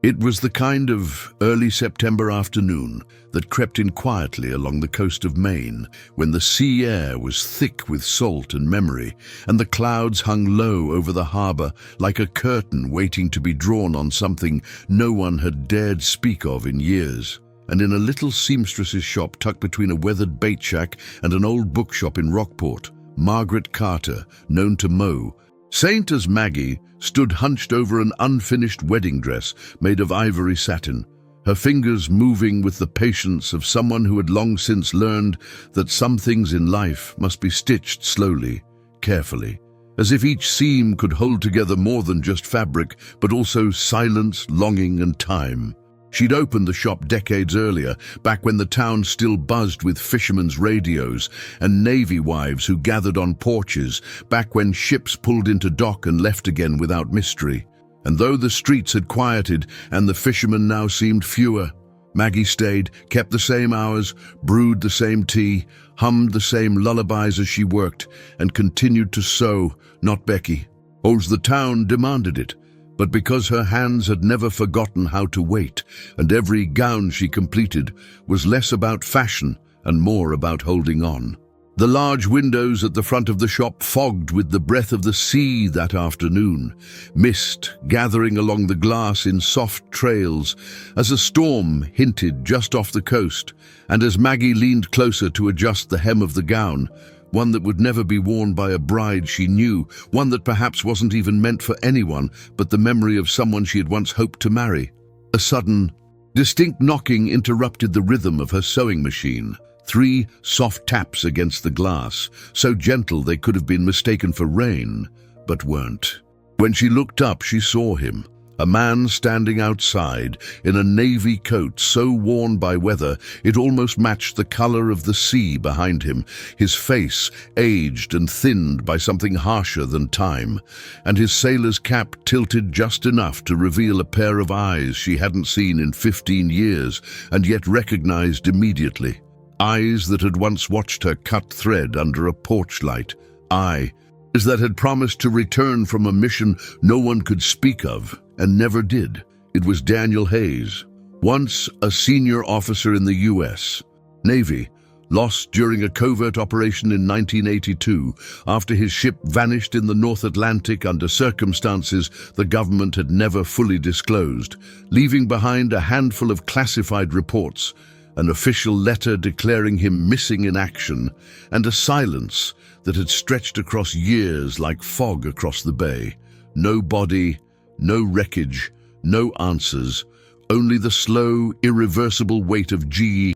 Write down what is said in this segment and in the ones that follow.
It was the kind of early September afternoon that crept in quietly along the coast of Maine, when the sea air was thick with salt and memory, and the clouds hung low over the harbor like a curtain waiting to be drawn on something no one had dared speak of in years. And in a little seamstress's shop tucked between a weathered bait shack and an old bookshop in Rockport, Margaret Carter, known to Mo, saint as Maggie, stood hunched over an unfinished wedding dress made of ivory satin, her fingers moving with the patience of someone who had long since learned that some things in life must be stitched slowly, carefully, as if each seam could hold together more than just fabric, but also silence, longing, and time. She'd opened the shop decades earlier, back when the town still buzzed with fishermen's radios and Navy wives who gathered on porches, back when ships pulled into dock and left again without mystery. And though the streets had quieted and the fishermen now seemed fewer, Maggie stayed, kept the same hours, brewed the same tea, hummed the same lullabies as she worked, and continued to sew, not Becky. The town demanded it. But because her hands had never forgotten how to wait, and every gown she completed was less about fashion and more about holding on. The large windows at the front of the shop fogged with the breath of the sea that afternoon, mist gathering along the glass in soft trails as a storm hinted just off the coast, and as Maggie leaned closer to adjust the hem of the gown, one that would never be worn by a bride she knew, one that perhaps wasn't even meant for anyone but the memory of someone she had once hoped to marry. A sudden, distinct knocking interrupted the rhythm of her sewing machine. 3 soft taps against the glass, so gentle they could have been mistaken for rain, but weren't. When she looked up, she saw him. A man standing outside in a navy coat so worn by weather it almost matched the color of the sea behind him, his face aged and thinned by something harsher than time, and his sailor's cap tilted just enough to reveal a pair of eyes she hadn't seen in 15 years and yet recognized immediately. Eyes that had once watched her cut thread under a porch light. Eyes that had promised to return from a mission no one could speak of, and never did. It was Daniel Hayes, once a senior officer in the U.S. Navy, lost during a covert operation in 1982 after his ship vanished in the North Atlantic under circumstances the government had never fully disclosed, leaving behind a handful of classified reports, an official letter declaring him missing in action, and a silence that had stretched across years like fog across the bay. No body, no wreckage, no answers, only the slow, irreversible weight of grief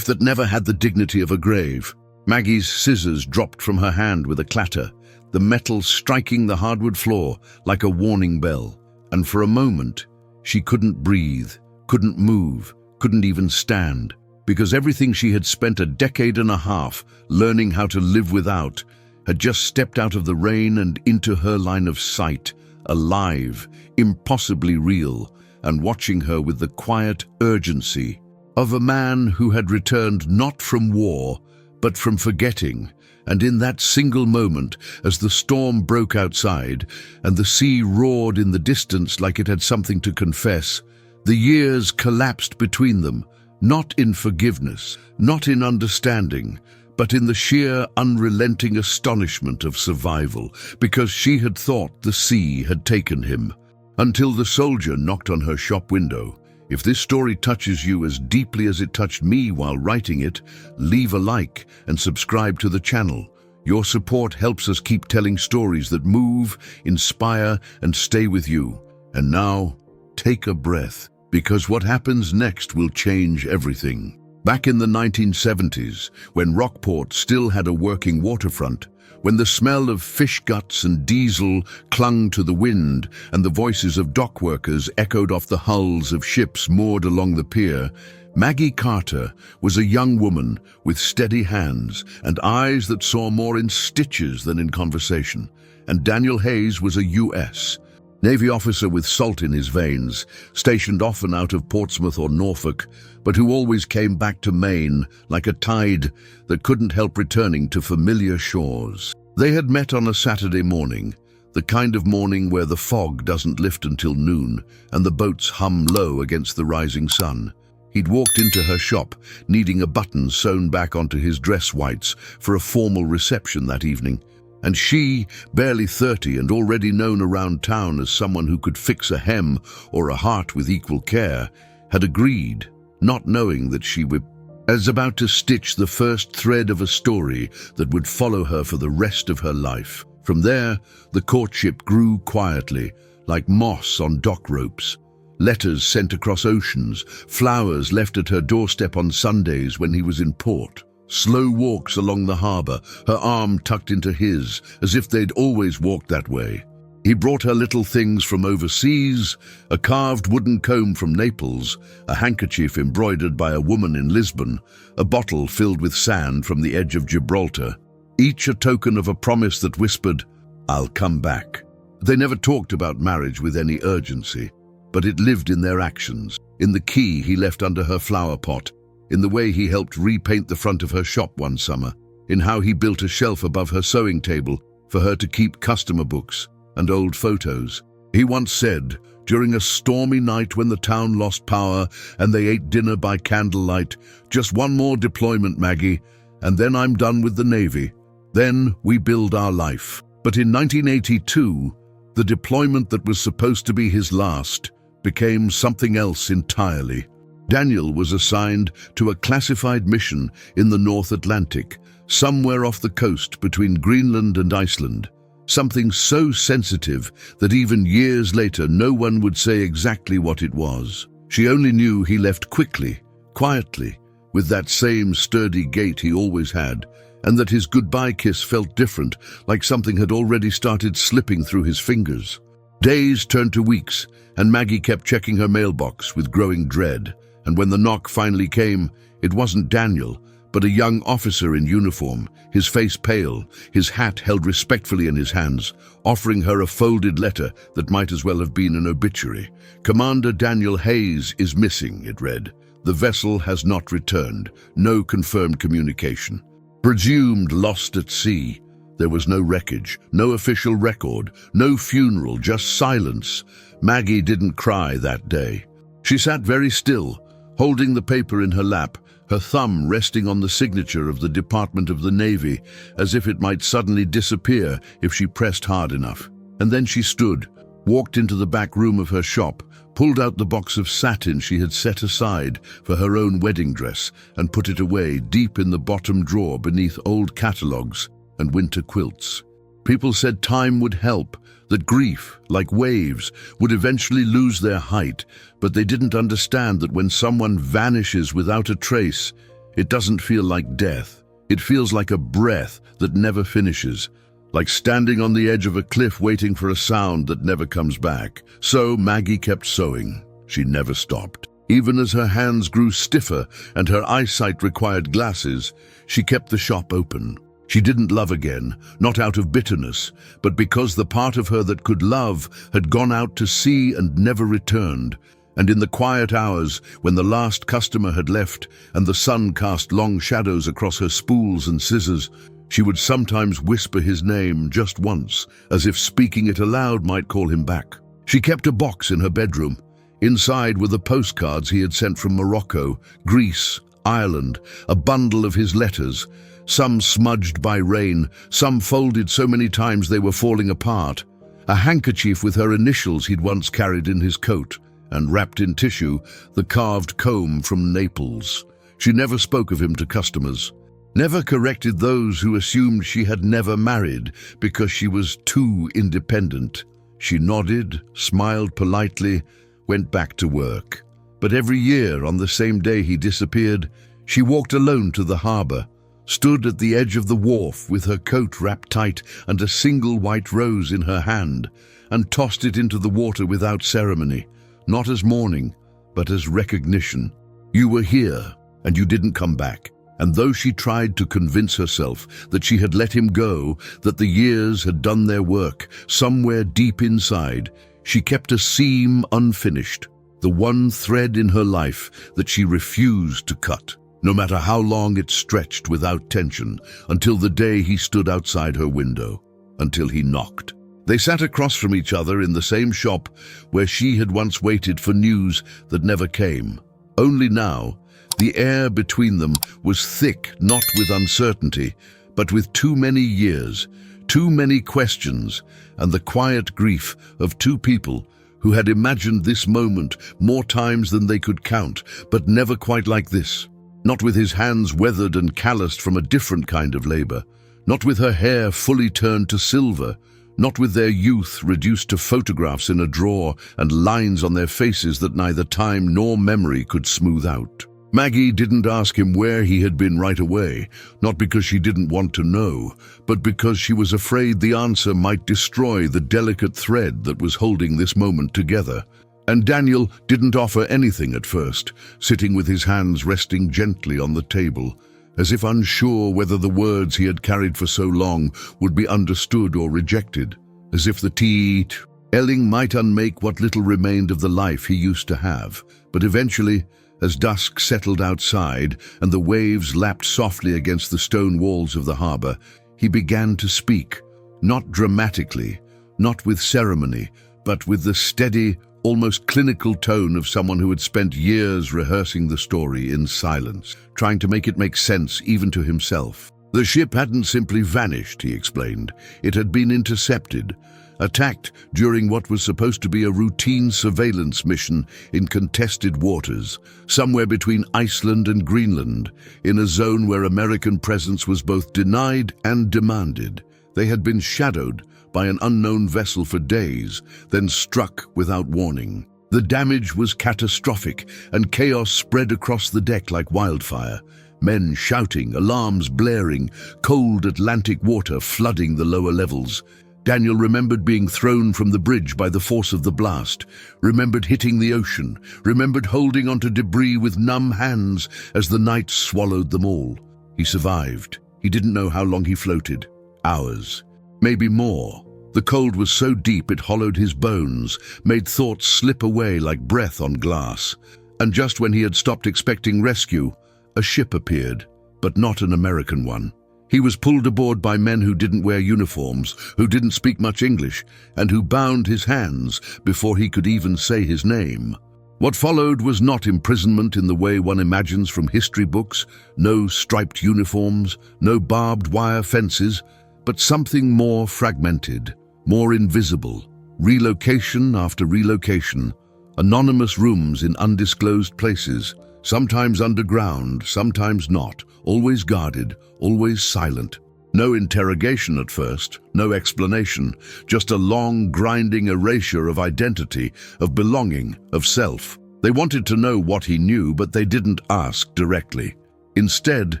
that never had the dignity of a grave. Maggie's scissors dropped from her hand with a clatter, the metal striking the hardwood floor like a warning bell. And for a moment, she couldn't breathe, couldn't move, couldn't even stand, because everything she had spent a decade and a half learning how to live without had just stepped out of the rain and into her line of sight, alive, impossibly real, and watching her with the quiet urgency of a man who had returned not from war, but from forgetting. And in that single moment, as the storm broke outside and the sea roared in the distance like it had something to confess, the years collapsed between them, not in forgiveness, not in understanding, but in the sheer, unrelenting astonishment of survival, because she had thought the sea had taken him. Until the soldier knocked on her shop window. If this story touches you as deeply as it touched me while writing it, leave a like and subscribe to the channel. Your support helps us keep telling stories that move, inspire, and stay with you. And now, take a breath, because what happens next will change everything. Back in the 1970s, when Rockport still had a working waterfront, when the smell of fish guts and diesel clung to the wind and the voices of dock workers echoed off the hulls of ships moored along the pier, Maggie Carter was a young woman with steady hands and eyes that saw more in stitches than in conversation. And Daniel Hayes was a U.S. Navy officer with salt in his veins, stationed often out of Portsmouth or Norfolk, but who always came back to Maine like a tide that couldn't help returning to familiar shores. They had met on a Saturday morning, The kind of morning where the fog doesn't lift until noon and the boats hum low against the rising sun. He'd walked into her shop, needing a button sewn back onto his dress whites for a formal reception that evening. And she, barely 30 and already known around town as someone who could fix a hem or a heart with equal care, had agreed, not knowing that she was about to stitch the first thread of a story that would follow her for the rest of her life. From there, the courtship grew quietly, like moss on dock ropes. Letters sent across oceans, flowers left at her doorstep on Sundays when he was in port. Slow walks along the harbor, her arm tucked into his, as if they'd always walked that way. He brought her little things from overseas, a carved wooden comb from Naples, a handkerchief embroidered by a woman in Lisbon, a bottle filled with sand from the edge of Gibraltar, each a token of a promise that whispered, "I'll come back." They never talked about marriage with any urgency, but it lived in their actions, in the key he left under her flower pot, in the way he helped repaint the front of her shop one summer, in how he built a shelf above her sewing table for her to keep customer books and old photos. He once said, during a stormy night when the town lost power and they ate dinner by candlelight, "Just one more deployment, Maggie, and then I'm done with the Navy. Then we build our life." But in 1982, the deployment that was supposed to be his last became something else entirely. Daniel was assigned to a classified mission in the North Atlantic, somewhere off the coast between Greenland and Iceland. Something so sensitive that even years later no one would say exactly what it was. She only knew he left quickly, quietly, with that same sturdy gait he always had, and that his goodbye kiss felt different, like something had already started slipping through his fingers. Days turned to weeks, and Maggie kept checking her mailbox with growing dread. And when the knock finally came, it wasn't Daniel, but a young officer in uniform, his face pale, his hat held respectfully in his hands, offering her a folded letter that might as well have been an obituary. "Commander Daniel Hayes is missing," it read. "The vessel has not returned. No confirmed communication. Presumed lost at sea." There was no wreckage, no official record, no funeral, just silence. Maggie didn't cry that day. She sat very still, holding the paper in her lap, her thumb resting on the signature of the Department of the Navy, as if it might suddenly disappear if she pressed hard enough. And then she stood, walked into the back room of her shop, pulled out the box of satin she had set aside for her own wedding dress, and put it away deep in the bottom drawer beneath old catalogues and winter quilts. People said time would help, that grief, like waves, would eventually lose their height, but they didn't understand that when someone vanishes without a trace, it doesn't feel like death. It feels like a breath that never finishes, like standing on the edge of a cliff waiting for a sound that never comes back. So Maggie kept sewing. She never stopped. Even as her hands grew stiffer and her eyesight required glasses, she kept the shop open. She didn't love again, not out of bitterness, but because the part of her that could love had gone out to sea and never returned. And in the quiet hours, when the last customer had left and the sun cast long shadows across her spools and scissors, she would sometimes whisper his name just once, as if speaking it aloud might call him back. She kept a box in her bedroom. Inside were the postcards he had sent from Morocco, Greece, Ireland, a bundle of his letters, some smudged by rain, some folded so many times they were falling apart, a handkerchief with her initials he'd once carried in his coat, and wrapped in tissue, the carved comb from Naples. She never spoke of him to customers, never corrected those who assumed she had never married because she was too independent. She nodded, smiled politely, went back to work. But every year, on the same day he disappeared, she walked alone to the harbor, stood at the edge of the wharf with her coat wrapped tight and a single white rose in her hand, and tossed it into the water without ceremony, not as mourning, but as recognition. You were here, and you didn't come back. And though she tried to convince herself that she had let him go, that the years had done their work, somewhere deep inside, she kept a seam unfinished, the one thread in her life that she refused to cut, no matter how long it stretched without tension, until the day he stood outside her window, until he knocked. They sat across from each other in the same shop where she had once waited for news that never came. Only now, the air between them was thick not with uncertainty, but with too many years, too many questions, and the quiet grief of two people who had imagined this moment more times than they could count, but never quite like this. Not with his hands weathered and calloused from a different kind of labor, not with her hair fully turned to silver, not with their youth reduced to photographs in a drawer and lines on their faces that neither time nor memory could smooth out. Maggie didn't ask him where he had been right away, not because she didn't want to know, but because she was afraid the answer might destroy the delicate thread that was holding this moment together. And Daniel didn't offer anything at first, sitting with his hands resting gently on the table, as if unsure whether the words he had carried for so long would be understood or rejected, as if the telling might unmake what little remained of the life he used to have. But eventually, as dusk settled outside and the waves lapped softly against the stone walls of the harbor, he began to speak, not dramatically, not with ceremony, but with the steady, almost clinical tone of someone who had spent years rehearsing the story in silence, trying to make it make sense even to himself. The ship hadn't simply vanished, he explained. It had been intercepted, attacked during what was supposed to be a routine surveillance mission in contested waters, somewhere between Iceland and Greenland, in a zone where American presence was both denied and demanded. They had been shadowed by an unknown vessel for days, then struck without warning. The damage was catastrophic, and chaos spread across the deck like wildfire. Men shouting, alarms blaring, cold Atlantic water flooding the lower levels. Daniel remembered being thrown from the bridge by the force of the blast, remembered hitting the ocean, remembered holding onto debris with numb hands as the night swallowed them all. He survived. He didn't know how long he floated. Hours. Maybe more. The cold was so deep it hollowed his bones, made thoughts slip away like breath on glass. And just when he had stopped expecting rescue, a ship appeared, but not an American one. He was pulled aboard by men who didn't wear uniforms, who didn't speak much English, and who bound his hands before he could even say his name. What followed was not imprisonment in the way one imagines from history books, no striped uniforms, no barbed wire fences, but something more fragmented, more invisible. Relocation after relocation, anonymous rooms in undisclosed places, sometimes underground, sometimes not, always guarded, always silent. No interrogation at first, no explanation, just a long, grinding erasure of identity, of belonging, of self. They wanted to know what he knew, but they didn't ask directly. Instead,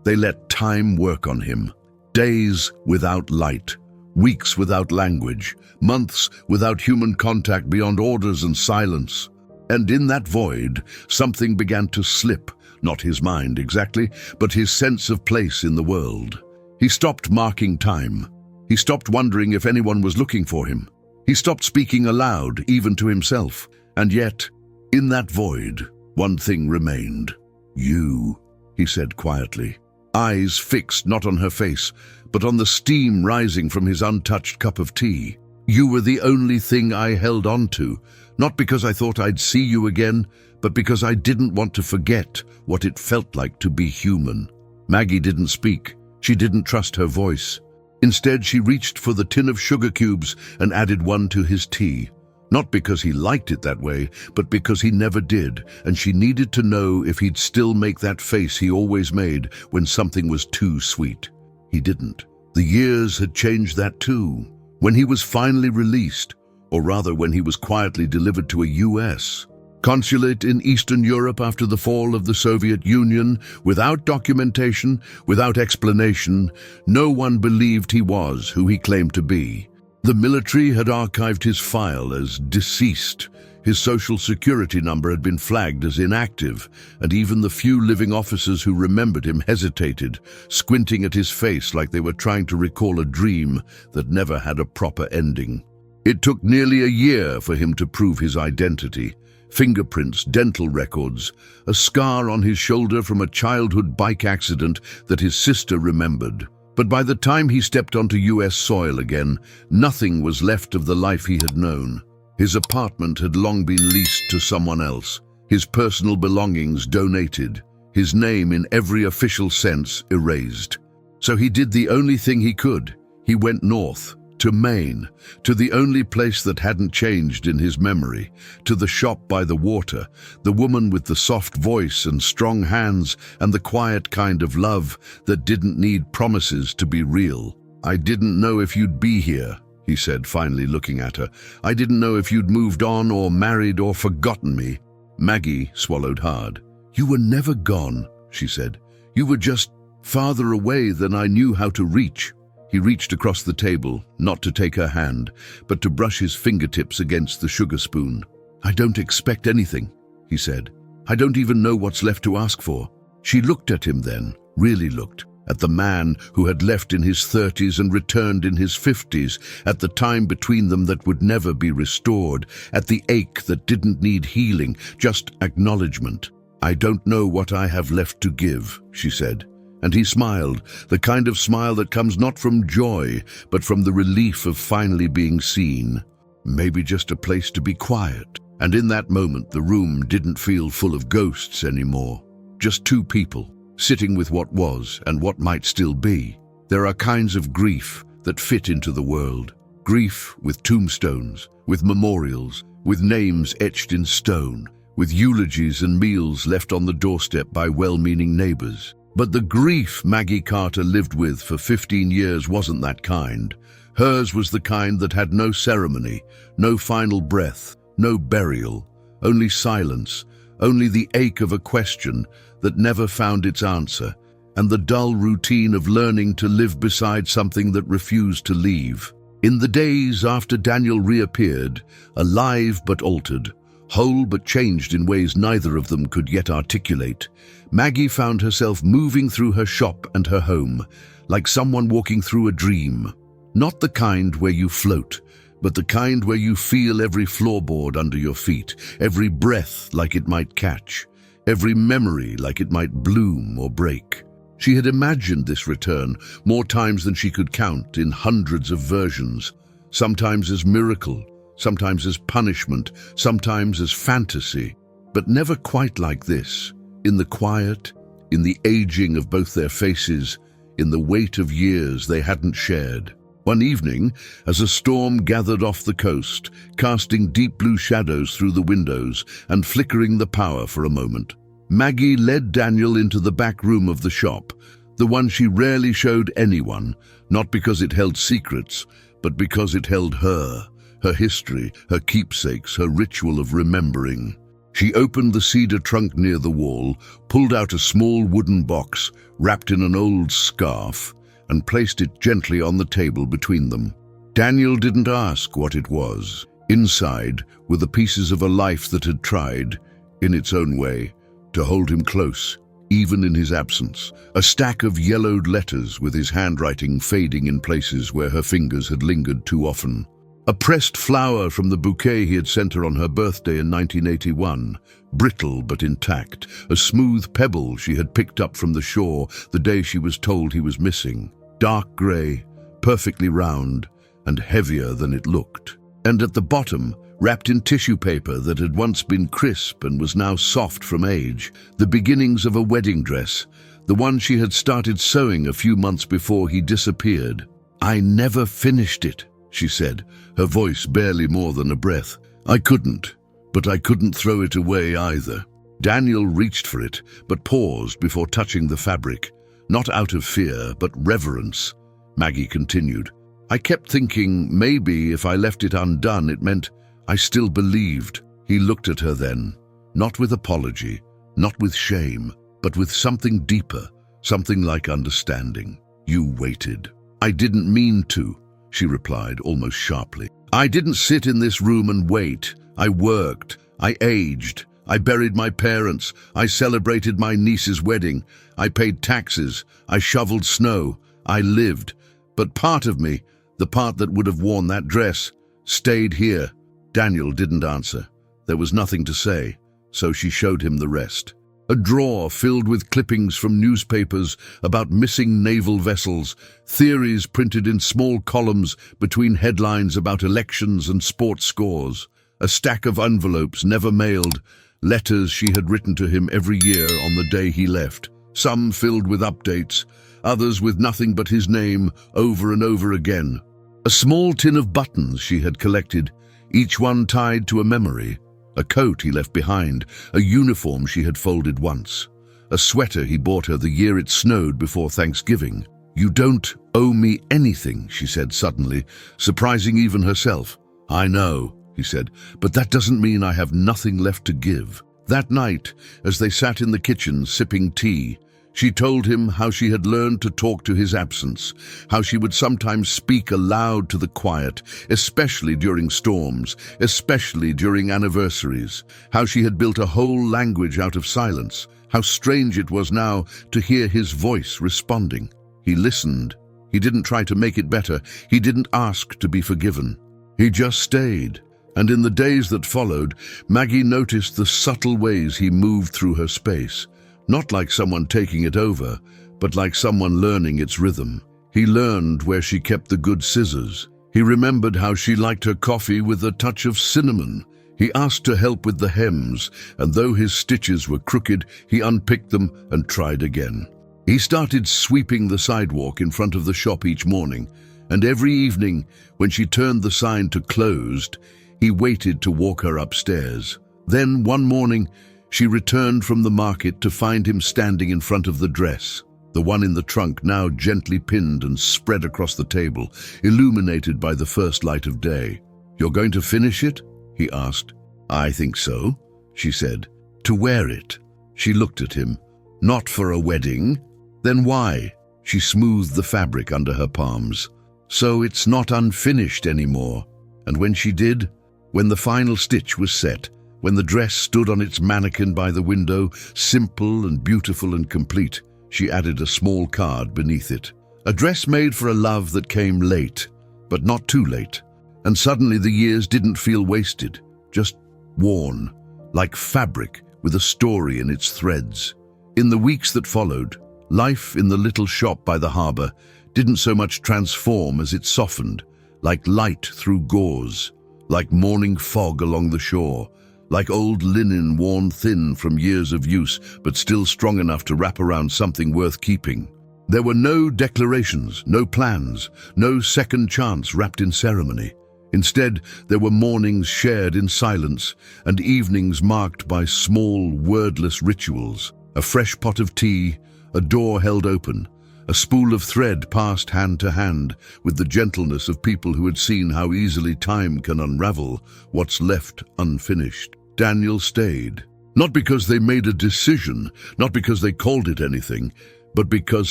they let time work on him. Days without light, weeks without language, months without human contact beyond orders and silence. And in that void, something began to slip, not his mind exactly, but his sense of place in the world. He stopped marking time. He stopped wondering if anyone was looking for him. He stopped speaking aloud, even to himself. And yet, in that void, one thing remained. You, he said quietly, eyes fixed not on her face, but on the steam rising from his untouched cup of tea. You were the only thing I held on to, not because I thought I'd see you again, but because I didn't want to forget what it felt like to be human. Maggie didn't speak. She didn't trust her voice. Instead, she reached for the tin of sugar cubes and added one to his tea. Not because he liked it that way, but because he never did, and she needed to know if he'd still make that face he always made when something was too sweet. He didn't. The years had changed that too. When he was finally released, or rather when he was quietly delivered to a U.S. consulate in Eastern Europe after the fall of the Soviet Union, without documentation, without explanation, no one believed he was who he claimed to be. The military had archived his file as deceased. His social security number had been flagged as inactive, and even the few living officers who remembered him hesitated, squinting at his face like they were trying to recall a dream that never had a proper ending. It took nearly a year for him to prove his identity. Fingerprints, dental records, a scar on his shoulder from a childhood bike accident that his sister remembered. But by the time he stepped onto US soil again, nothing was left of the life he had known. His apartment had long been leased to someone else, his personal belongings donated, his name in every official sense erased. So he did the only thing he could. He went north, to Maine, to the only place that hadn't changed in his memory, to the shop by the water, the woman with the soft voice and strong hands and the quiet kind of love that didn't need promises to be real. "I didn't know if you'd be here," he said, finally looking at her. "I didn't know if you'd moved on or married or forgotten me." Maggie swallowed hard. "You were never gone," she said. "You were just farther away than I knew how to reach." He reached across the table, not to take her hand, but to brush his fingertips against the sugar spoon. "I don't expect anything," he said. "I don't even know what's left to ask for." She looked at him then, really looked, at the man who had left in his 30s and returned in his 50s, at the time between them that would never be restored, at the ache that didn't need healing, just acknowledgement. "I don't know what I have left to give," she said. And he smiled, the kind of smile that comes not from joy, but from the relief of finally being seen. Maybe just a place to be quiet. And in that moment, the room didn't feel full of ghosts anymore. Just two people, sitting with what was and what might still be. There are kinds of grief that fit into the world. Grief with tombstones, with memorials, with names etched in stone, with eulogies and meals left on the doorstep by well-meaning neighbors. But the grief Maggie Carter lived with for 15 years wasn't that kind. Hers was the kind that had no ceremony, no final breath, no burial, only silence, only the ache of a question that never found its answer, and the dull routine of learning to live beside something that refused to leave. In the days after Daniel reappeared, alive but altered, whole but changed in ways neither of them could yet articulate, Maggie found herself moving through her shop and her home, like someone walking through a dream. Not the kind where you float, but the kind where you feel every floorboard under your feet, every breath like it might catch, every memory like it might bloom or break. She had imagined this return more times than she could count, in hundreds of versions, sometimes as miracle, sometimes as punishment, sometimes as fantasy, but never quite like this, in the quiet, in the aging of both their faces, in the weight of years they hadn't shared. One evening, as a storm gathered off the coast, casting deep blue shadows through the windows and flickering the power for a moment, Maggie led Daniel into the back room of the shop, the one she rarely showed anyone, not because it held secrets, but because it held her history, her keepsakes, her ritual of remembering. She opened the cedar trunk near the wall, pulled out a small wooden box wrapped in an old scarf, and placed it gently on the table between them. Daniel didn't ask what it was. Inside were the pieces of a life that had tried, in its own way, to hold him close, even in his absence. A stack of yellowed letters with his handwriting fading in places where her fingers had lingered too often. A pressed flower from the bouquet he had sent her on her birthday in 1981, brittle but intact, a smooth pebble she had picked up from the shore the day she was told he was missing, dark grey, perfectly round, and heavier than it looked. And at the bottom, wrapped in tissue paper that had once been crisp and was now soft from age, the beginnings of a wedding dress, the one she had started sewing a few months before he disappeared. "I never finished it," she said, her voice barely more than a breath. "I couldn't, but I couldn't throw it away either." Daniel reached for it, but paused before touching the fabric, not out of fear, but reverence. Maggie continued, "I kept thinking maybe if I left it undone, it meant I still believed." He looked at her then, not with apology, not with shame, but with something deeper, something like understanding. "You waited." "I didn't mean to," she replied almost sharply. "I didn't sit in this room and wait. I worked. I aged. I buried my parents. I celebrated my niece's wedding. I paid taxes. I shoveled snow. I lived. But part of me, the part that would have worn that dress, stayed here." Daniel didn't answer. There was nothing to say, so she showed him the rest. A drawer filled with clippings from newspapers about missing naval vessels, theories printed in small columns between headlines about elections and sports scores. A stack of envelopes never mailed, letters she had written to him every year on the day he left. Some filled with updates, others with nothing but his name over and over again. A small tin of buttons she had collected, each one tied to a memory. A coat he left behind, a uniform she had folded once, a sweater he bought her the year it snowed before Thanksgiving. "You don't owe me anything," she said suddenly, surprising even herself. "I know," he said, "but that doesn't mean I have nothing left to give." That night, as they sat in the kitchen sipping tea, she told him how she had learned to talk to his absence, how she would sometimes speak aloud to the quiet, especially during storms, especially during anniversaries, how she had built a whole language out of silence, how strange it was now to hear his voice responding. He listened. He didn't try to make it better. He didn't ask to be forgiven. He just stayed. And in the days that followed, Maggie noticed the subtle ways he moved through her space. Not like someone taking it over, but like someone learning its rhythm. He learned where she kept the good scissors. He remembered how she liked her coffee with a touch of cinnamon. He asked to help with the hems, and though his stitches were crooked, he unpicked them and tried again. He started sweeping the sidewalk in front of the shop each morning, and every evening, when she turned the sign to closed, he waited to walk her upstairs. Then, one morning, she returned from the market to find him standing in front of the dress, the one in the trunk now gently pinned and spread across the table, illuminated by the first light of day. "You're going to finish it?" he asked. "I think so," she said. "To wear it." She looked at him. "Not for a wedding?" "Then why?" She smoothed the fabric under her palms. "So it's not unfinished anymore." And when she did, when the final stitch was set, when the dress stood on its mannequin by the window, simple and beautiful and complete, she added a small card beneath it. A dress made for a love that came late, but not too late. And suddenly the years didn't feel wasted, just worn, like fabric with a story in its threads. In the weeks that followed, life in the little shop by the harbor didn't so much transform as it softened, like light through gauze, like morning fog along the shore, like old linen worn thin from years of use, but still strong enough to wrap around something worth keeping. There were no declarations, no plans, no second chance wrapped in ceremony. Instead, there were mornings shared in silence and evenings marked by small, wordless rituals. A fresh pot of tea, a door held open, a spool of thread passed hand to hand with the gentleness of people who had seen how easily time can unravel what's left unfinished. Daniel stayed, not because they made a decision, not because they called it anything, but because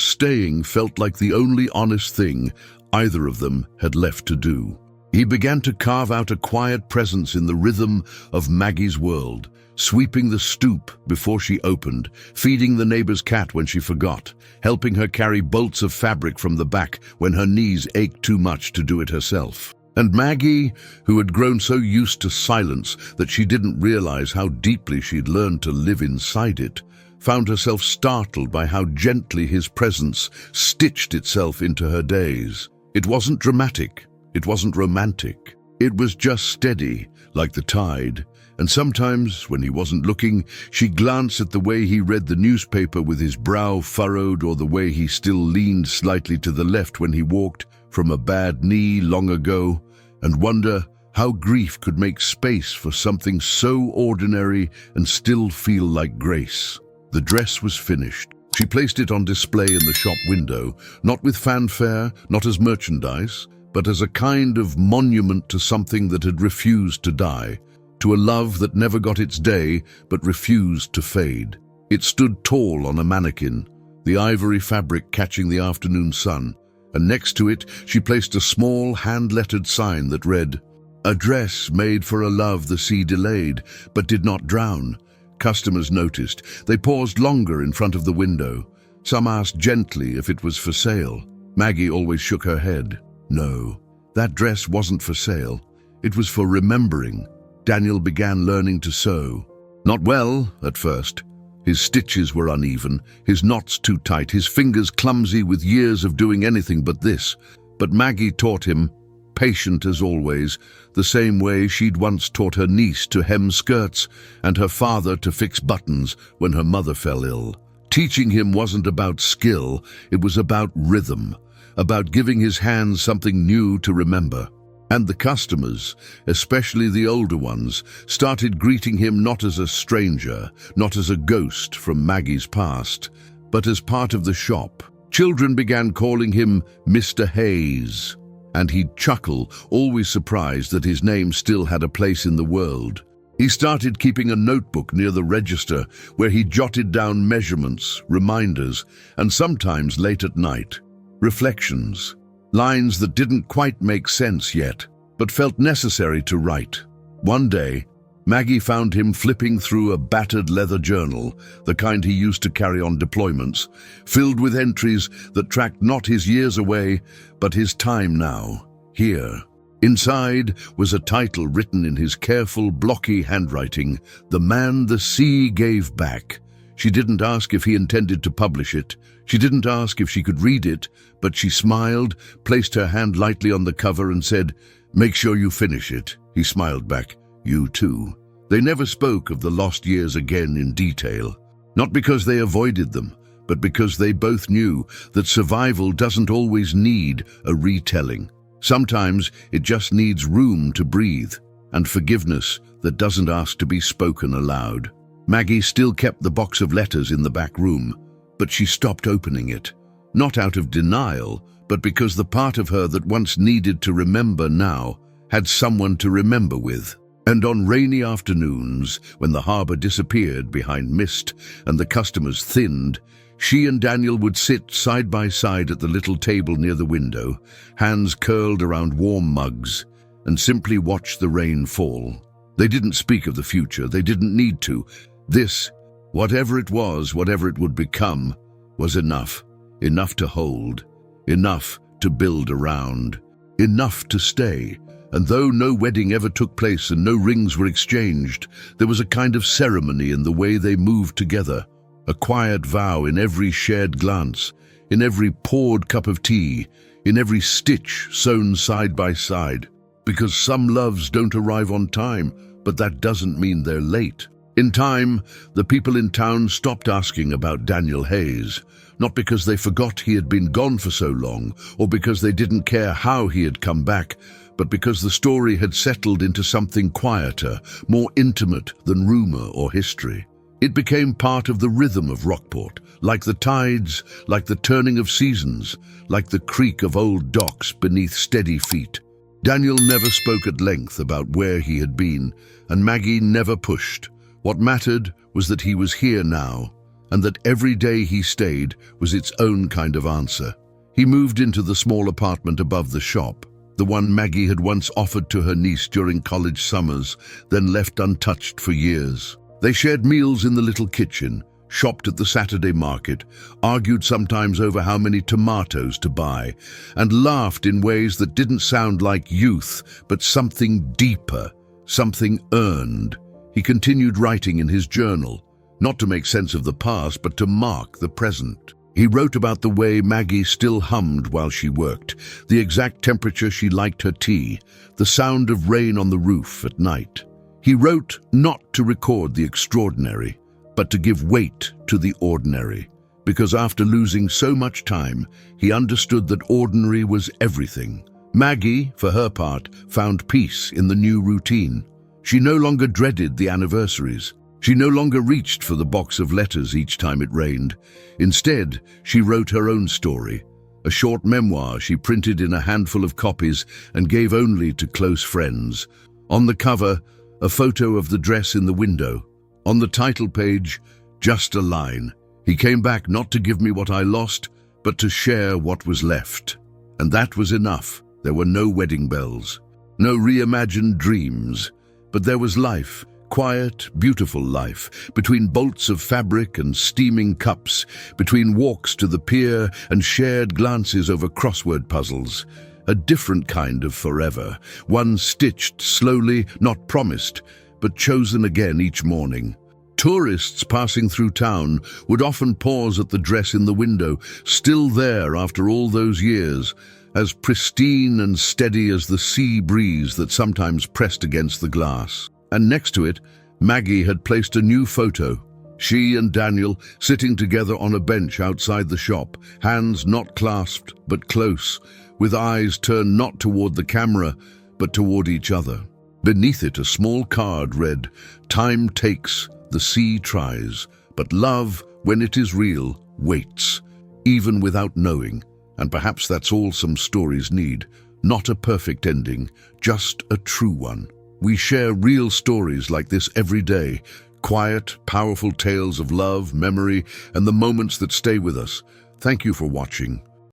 staying felt like the only honest thing either of them had left to do. He began to carve out a quiet presence in the rhythm of Maggie's world, sweeping the stoop before she opened, feeding the neighbor's cat when she forgot, helping her carry bolts of fabric from the back when her knees ached too much to do it herself. And Maggie, who had grown so used to silence that she didn't realize how deeply she'd learned to live inside it, found herself startled by how gently his presence stitched itself into her days. It wasn't dramatic, it wasn't romantic, it was just steady, like the tide. And sometimes, when he wasn't looking, she glanced at the way he read the newspaper with his brow furrowed, or the way he still leaned slightly to the left when he walked from a bad knee long ago, and wonder how grief could make space for something so ordinary and still feel like grace. The dress was finished. She placed it on display in the shop window, not with fanfare, not as merchandise, but as a kind of monument to something that had refused to die, to a love that never got its day but refused to fade. It stood tall on a mannequin, the ivory fabric catching the afternoon sun, and next to it she placed a small hand-lettered sign that read, "A dress made for a love the sea delayed, but did not drown." Customers noticed. They paused longer in front of the window. Some asked gently if it was for sale. Maggie always shook her head. No, that dress wasn't for sale. It was for remembering. Daniel began learning to sew. Not well, at first. His stitches were uneven, his knots too tight, his fingers clumsy with years of doing anything but this. But Maggie taught him, patient as always, the same way she'd once taught her niece to hem skirts and her father to fix buttons when her mother fell ill. Teaching him wasn't about skill, it was about rhythm, about giving his hands something new to remember. And the customers, especially the older ones, started greeting him not as a stranger, not as a ghost from Maggie's past, but as part of the shop. Children began calling him Mr. Hayes, and he'd chuckle, always surprised that his name still had a place in the world. He started keeping a notebook near the register where he jotted down measurements, reminders, and sometimes late at night, reflections. Lines that didn't quite make sense yet, but felt necessary to write. One day, Maggie found him flipping through a battered leather journal, the kind he used to carry on deployments, filled with entries that tracked not his years away, but his time now, here. Inside was a title written in his careful, blocky handwriting, "The Man the Sea Gave Back." She didn't ask if he intended to publish it. She didn't ask if she could read it, but she smiled, placed her hand lightly on the cover and said, "Make sure you finish it." He smiled back, "You too." They never spoke of the lost years again in detail, not because they avoided them, but because they both knew that survival doesn't always need a retelling. Sometimes it just needs room to breathe, and forgiveness that doesn't ask to be spoken aloud. Maggie still kept the box of letters in the back room, but she stopped opening it, not out of denial, but because the part of her that once needed to remember now had someone to remember with. And on rainy afternoons, when the harbor disappeared behind mist and the customers thinned, she and Daniel would sit side by side at the little table near the window, hands curled around warm mugs, and simply watch the rain fall. They didn't speak of the future, they didn't need to. This, whatever it was, whatever it would become, was enough. Enough to hold, enough to build around, enough to stay. And though no wedding ever took place and no rings were exchanged, there was a kind of ceremony in the way they moved together, a quiet vow in every shared glance, in every poured cup of tea, in every stitch sewn side by side. Because some loves don't arrive on time, but that doesn't mean they're late. In time, the people in town stopped asking about Daniel Hayes, not because they forgot he had been gone for so long, or because they didn't care how he had come back, but because the story had settled into something quieter, more intimate than rumor or history. It became part of the rhythm of Rockport, like the tides, like the turning of seasons, like the creak of old docks beneath steady feet. Daniel never spoke at length about where he had been, and Maggie never pushed. What mattered was that he was here now, and that every day he stayed was its own kind of answer. He moved into the small apartment above the shop, the one Maggie had once offered to her niece during college summers, then left untouched for years. They shared meals in the little kitchen, shopped at the Saturday market, argued sometimes over how many tomatoes to buy, and laughed in ways that didn't sound like youth, but something deeper, something earned. He continued writing in his journal, not to make sense of the past, but to mark the present. He wrote about the way Maggie still hummed while she worked, the exact temperature she liked her tea, the sound of rain on the roof at night. He wrote not to record the extraordinary, but to give weight to the ordinary, because after losing so much time, he understood that ordinary was everything. Maggie, for her part, found peace in the new routine. She no longer dreaded the anniversaries. She no longer reached for the box of letters each time it rained. Instead, she wrote her own story, a short memoir she printed in a handful of copies and gave only to close friends. On the cover, a photo of the dress in the window. On the title page, just a line. He came back not to give me what I lost, but to share what was left. And that was enough. There were no wedding bells, no reimagined dreams, but there was life. Quiet, beautiful life, between bolts of fabric and steaming cups, between walks to the pier and shared glances over crossword puzzles. A different kind of forever, one stitched slowly, not promised, but chosen again each morning. Tourists passing through town would often pause at the dress in the window, still there after all those years, as pristine and steady as the sea breeze that sometimes pressed against the glass. And next to it, Maggie had placed a new photo. She and Daniel sitting together on a bench outside the shop, hands not clasped but close, with eyes turned not toward the camera but toward each other. Beneath it, a small card read, "Time takes, the sea tries, but love, when it is real, waits, even without knowing." And perhaps that's all some stories need. Not a perfect ending, just a true one. We share real stories like this every day. Quiet, powerful tales of love, memory, and the moments that stay with us. Thank you for watching.